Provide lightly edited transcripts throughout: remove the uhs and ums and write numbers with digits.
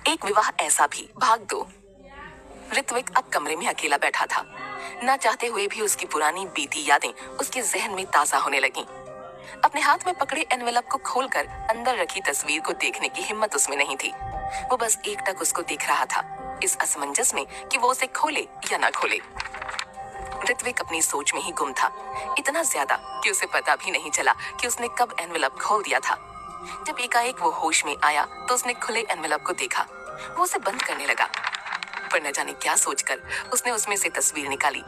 एक विवाह ऐसा भी भाग 2। ऋत्विक अब कमरे में अकेला बैठा था। ना चाहते हुए भी उसकी पुरानी बीती यादें उसके जहन में ताजा होने लगीं। अपने हाथ में पकड़े एनवेलप को खोलकर अंदर रखी तस्वीर को देखने की हिम्मत उसमें नहीं थी। वो बस एकटक उसको देख रहा था, इस असमंजस में कि वो उसे खोले या ना खोले। ऋत्विक अपनी सोच में ही गुम था, इतना ज्यादा कि उसे पता भी नहीं चला कि उसने कब एनवेलप खोल दिया था। जब एकाएक वो होश में आया तो उसने खुले एनवेलप को देखा। वो उसे बंद करने लगा, पर न जाने क्या सोचकर उसने उसमें से तस्वीर निकाली।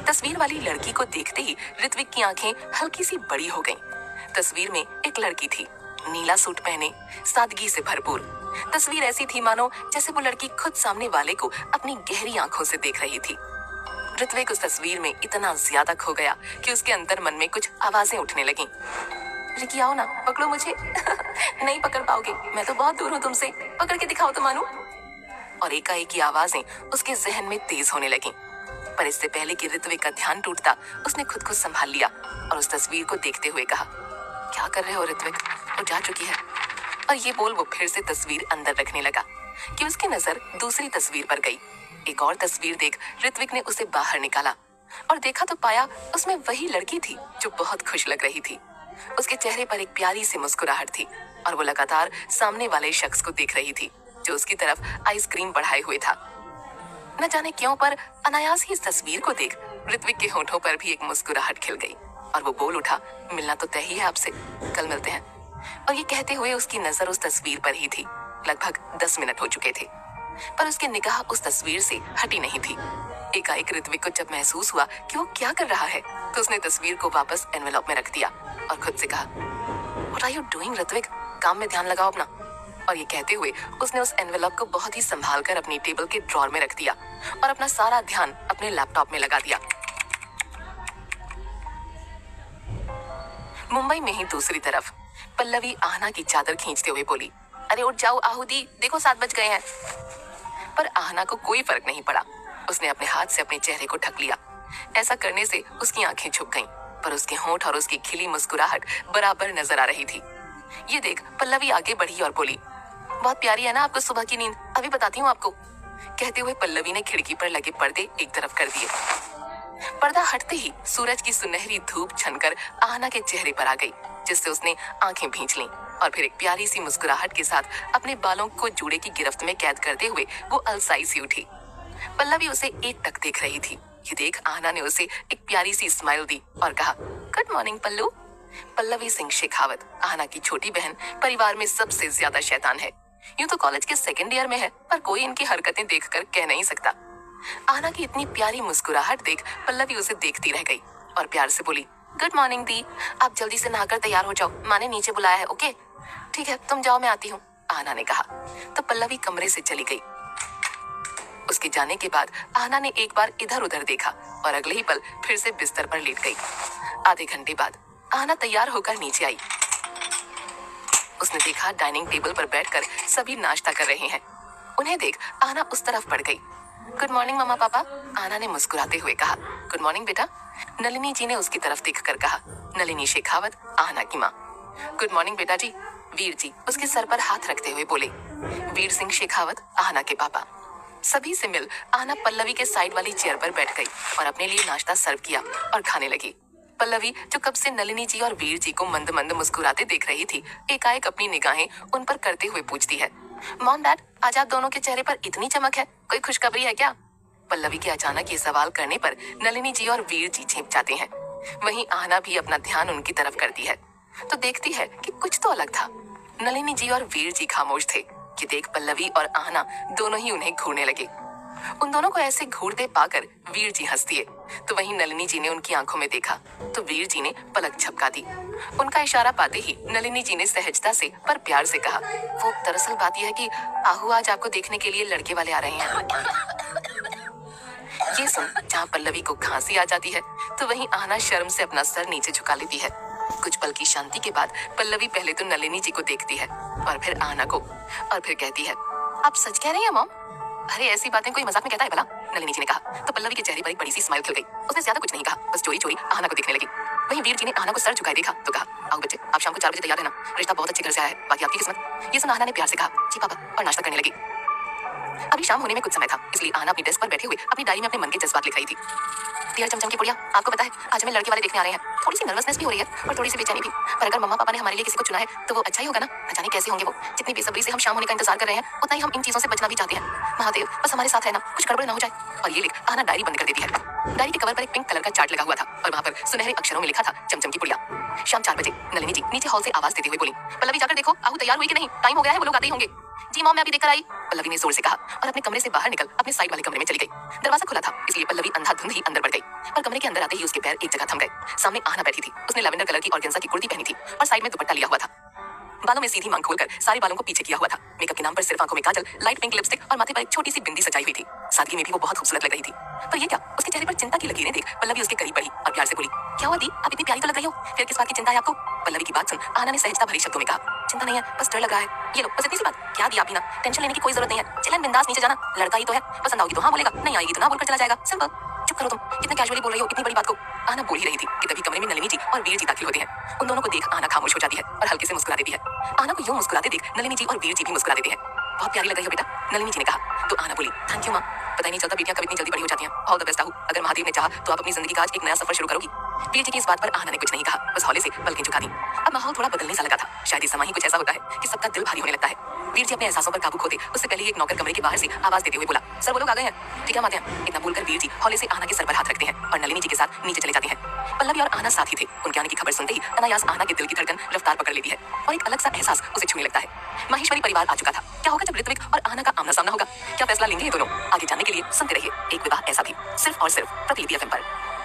तस्वीर वाली लड़की को देखते ही ऋत्विक की आंखें हल्की सी बड़ी हो गईं। तस्वीर में एक लड़की थी, नीला सूट पहने, सादगी से भरपूर। तस्वीर ऐसी थी मानो जैसे वो लड़की खुद सामने वाले को अपनी गहरी आंखों से देख रही थी। ऋत्विक उस तस्वीर में इतना ज्यादा खो गया कि उसके अंतर मन में कुछ आवाजें उठने लगीं। रिकी आओ ना, पकड़ो मुझे। नहीं पकड़ पाओगे, मैं तो बहुत दूर हूँ तुमसे, पकड़ के दिखाओ तो मानू। और एकाएक आवाजें उसके जहन में तेज होने लगीं। पर इससे पहले कि ऋत्विक का ध्यान टूटता, उसने खुद को संभाल लिया और उस तस्वीर को देखते हुए कहा, क्या कर रहे हो ऋत्विक, वो जा चुकी है। और ये बोल वो फिर से तस्वीर अंदर रखने लगा कि उसकी नजर दूसरी तस्वीर पर गई। एक और तस्वीर देख ऋत्विक ने उसे बाहर निकाला और देखा तो पाया उसमें वही लड़की थी जो बहुत खुश लग रही थी। उसके चेहरे पर एक प्यारी सी मुस्कुराहट थी और वो लगातार सामने वाले शख्स को देख रही थी जो उसकी तरफ आइसक्रीम बढ़ाए हुए था। न जाने क्यों पर अनायास ही इस तस्वीर को देख ऋत्विक के होठों पर भी एक मुस्कुराहट खिल गई और वो बोल उठा, मिलना तो तय ही है आपसे, कल मिलते हैं। और ये कहते हुए उसकी नजर उस तस्वीर पर ही थी। लगभग 10 मिनट हो चुके थे पर उसकी निगाह उस तस्वीर से हटी नहीं थी। एकाएक ऋत्विक को जब महसूस हुआ कि वो क्या कर रहा है तो उसने तस्वीर को वापस एनवेलप में रख दिया और खुद से कहा, what are you doing Ritvik, काम में ध्यान लगाओ अपना। और ये कहते हुए उसने उस एनवेलप को बहुत ही संभाल कर अपनी टेबल के ड्रॉर में रख दिया और अपना सारा ध्यान अपने लैपटॉप में लगा दिया। मुंबई में ही दूसरी तरफ पल्लवी आहना की चादर खींचते हुए बोली, अरे उठ जाओ आहूदी, देखो 7 बज गए हैं। पर आहना को कोई फर्क नहीं पड़ा। उसने अपने हाथ से अपने चेहरे को ढक लिया। ऐसा करने से उसकी आंखें झुक गईं, पर उसके होंठ और उसकी खिली मुस्कुराहट बराबर नजर आ रही थी। ये देख पल्लवी आगे बढ़ी और बोली, बहुत प्यारी है ना आपको सुबह की नींद, अभी बताती हूँ आपको। कहते हुए पल्लवी ने खिड़की पर लगे पर्दे एक तरफ कर दिए। पर्दा हटते ही सूरज की सुनहरी धूप छनकर आहना के चेहरे पर आ गई, जिससे उसने आंखें भींच लीं और फिर एक प्यारी सी मुस्कुराहट के साथ अपने बालों को जूड़े की गिरफ्त में कैद करते हुए वो अलसाई सी उठी। पल्लवी उसे एकटक देख रही थी। ये देख आहना ने उसे एक प्यारी सी स्माइल दी और कहा, गुड मॉर्निंग पल्लू। पल्लवी सिंह शेखावत आहना की छोटी बहन परिवार में सबसे ज्यादा शैतान है। यूं तो कॉलेज के 2nd ईयर में है, पर कोई इनकी हरकतें देखकर कह नहीं सकता। आहना की इतनी प्यारी मुस्कुराहट देख पल्लवी उसे देखती रह गई और प्यार से बोली, गुड मॉर्निंग दी, आप जल्दी से नहाकर तैयार हो जाओ, माँ ने नीचे बुलाया है। ओके ठीक है, तुम जाओ, मैं आती हूँ, आहना ने कहा। तो पल्लवी कमरे से चली गई। उसके जाने के बाद आहना ने एक बार इधर उधर देखा और अगले ही पल फिर से बिस्तर पर लेट गई। आधे घंटे बाद आहना तैयार होकर नीचे आई। उसने देखा डाइनिंग टेबल पर बैठकर सभी नाश्ता कर रहे हैं। उन्हें देख आहना उस तरफ बढ़ गई। गुड मॉर्निंग मम्मा पापा, आहना ने मुस्कुराते हुए कहा। गुड मॉर्निंग बेटा, नलिनी जी ने उसकी तरफ देखकर कहा। नलिनी शेखावत आहना की माँ। गुड मॉर्निंग बेटा जी, वीर जी उसके सर पर हाथ रखते हुए बोले। वीर सिंह शेखावत आहना के पापा। सभी से मिल आहना पल्लवी के साइड वाली चेयर पर बैठ गई और अपने लिए नाश्ता सर्व किया और खाने लगी। पल्लवी जो कब से नलिनी जी और वीर जी को मंद मंद मुस्कुराते देख रही थी, एकाएक अपनी निगाहें उन पर करते हुए पूछती है, मॉम डैड आज आप दोनों के चेहरे पर इतनी चमक है, कोई खुशखबरी है क्या? पल्लवी के अचानक ये सवाल करने पर नलिनी जी और वीर जी चेप जाते हैं। वहीं आहना भी अपना ध्यान उनकी तरफ करती है तो देखती है कि कुछ तो अलग था। नलिनी जी और वीर जी खामोश थे कि देख पल्लवी और आहना दोनों ही उन्हें घूरने लगे। उन दोनों को ऐसे घूरते पाकर वीर जी हंस दिए तो वहीं नलिनी जी ने उनकी आंखों में देखा तो वीर जी ने पलक झपका दी। उनका इशारा पाते ही नलिनी जी ने सहजता से पर प्यार से कहा, वो दरअसल बात यह है कि आहू आज आपको देखने के लिए लड़के वाले आ रहे हैं। ये सुन जहाँ पल्लवी को खांसी आ जाती है तो वहीं आहना शर्म से अपना सर नीचे झुका लेती है। कुछ पल की शांति के बाद पल्लवी पहले तो नलिनी जी को देखती है और फिर आहना को और फिर कहती है, आप सच कह रही हैं मॉम? अरे ऐसी बातें कोई मजाक में कहता है भला? नलिनी जी ने कहा तो पल्लवी के चेहरे पर एक बड़ी सी स्माइल खिल गई। उसने ज्यादा कुछ नहीं कहा, बस चोरी चोरी आहना को देखने लगी। वहीं वीर जी ने आहना को सर झुकाए देखा तो कहा, आओ बच्चे आप शाम को 4 बजे तैयार रहना, रिश्ता बहुत अच्छे घर से आया है, बाकी आपकी किस्मत। ये सुन आहना ने प्यार से कहा, जी पापा, और नाश्ता करने लगी। शाम होने में कुछ समय था, इसलिए आहना अपनी डेस्क पर बैठे हुए अपनी डायरी में अपने मन के जज्बात लिख रही थी। डियर चमचम की पुड़िया, आपको पता है आज हमें लड़के वाले देखने आ रहे हैं। थोड़ी सी नर्वसनेस भी हो रही है और थोड़ी सी बेचैनी भी, पर अगर मम्मा पापा ने हमारे लिए किसी को चुना है तो वो अच्छा ही होगा ना। न जाने कैसे होंगे वो। जितनी बेसब्री से हम शाम होने का इंतजार कर रहे हैं, उतना ही हम इन चीजों से बचना भी चाहते हैं। महादेव बस हमारे साथ रहना, कुछ गड़बड़ ना हो जाए। और ये लिख आहना डायरी बंद कर देती है। डायरी के कवर पर एक पिंक कलर का चार्ट लगा हुआ था और वहां पर सुनहरे अक्षरों में लिखा था चमचम की पुड़िया। शाम 4 बजे नलिनी जी नीचे हॉल से आवाज देते हुए बोली, पल्लवी जाकर देखो आहू तैयार हुई कि नहीं, टाइम हो गया है, वो लोग आते ही होंगे। जी मॉम, मैं अभी देखकर आई, पल्लवी ने जोर से कहा और अपने कमरे से बाहर निकल अपने साइड वाले कमरे में चली गई। दरवाजा खुला था, इसलिए पल्लवी अंधाधुंध ही अंदर बढ़ गई, पर कमरे के अंदर आते ही उसके पैर एक जगह थम गए। सामने आहना बैठी थी। उसने लैवेंडर कलर की ऑर्गेन्जा की कुर्ती पहनी थी और साइड में दुपट्टा लिया हुआ था। बालों में सीधी मांग खोलकर सारे बालों को पीछे किया हुआ था। मेकअप के नाम पर सिर्फ आंखों में काजल, लाइट पिंक लिपस्टिक और माथे पर एक छोटी सी बिंदी सजाई हुई थी। सादगी में भी वो बहुत खूबसूरत लग रही थी। पर ये क्या, उसके चेहरे पर चिंता की लकीरें देख पल्लवी उसके करीब बढ़ी और प्यार से बोली, क्या हुआ दी, आप इतनी प्यारी तो लग रही हो, फिर किस बात की चिंता है आपको। पल्लवी की बात सुन आहना ने सहजता भरी शब्दों में कहा, चिंता नहीं है, बस डर लग रहा है। ये लो बस इतनी सी बात, क्या दी आप भी ना, टेंशन लेने की कोई जरूरत नहीं है। चलन बिंदास नीचे जाना, लड़का ही तो है, पसंद आओगी तो हाँ बोलेगा, नहीं आएगी तो ना बोलकर चला जाएगा, सिंपल। चुप करो तुम, कितना कैजुअली बोल रही हो इतनी बड़ी बात को। आहना बोल ही रही थी कि तभी कमरे में नलिनी जी और वीर जी दाखिल होते हैं। उन दोनों को देख आहना खामोश हो जाती है और हल्के से मुस्कुरा देती है। आहना को यूं मुस्कुराते देख नलिनी जी और वीर जी भी मुस्कुरा देते हैं। बहुत प्यारी लग रही हो बेटा, नलिनी जी ने कहा। तो आहना बोली, थैंक यू माँ, पता ही नहीं चलता बेटियां कब इतनी जल्दी बड़ी हो जाती हैं। ऑल द बेस्ट आहू, अगर महादेव ने चाहा तो आप अपनी जिंदगी का आज एक नया सफर शुरू करोगी। वीर जी की इस बात पर आहना ने कुछ नहीं कहा, बस हौले से पलकें झुका दी। अब माहौल थोड़ा बदलने सा लगा था। शायद इस समय ही कुछ ऐसा होता है कि सबका दिल भारी होने लगता है। वीर जी अपने एहसासों पर काबू खोते उससे पहले ही एक नौकर कमरे के बाहर से आवाज देते हुए बोला, सर वो लोग आ गए हैं। ठीक है माते हैं। इतना बोलकर वीर जी हौले से आहना के सर पर हाथ रखते हैं और नलिनी जी के साथ नीचे चले जाते हैं। पल्लवी और आहना साथ ही थे। उनके आने की खबर सुनते ही अनायास आहना के दिल की धड़कन रफ्तार पकड़ लेती है और एक अलग सा एहसास उसे छूने लगता है। माहेश्वरी परिवार आ चुका था। क्या होगा जब ऋत्विक और आहना का आमना सामना होगा? क्या फैसला लेंगे ये दोनों? आगे जानने के लिए सुनते रहिए एक विवाह ऐसा भी, सिर्फ और सिर्फ प्रतिलिपि FM पर।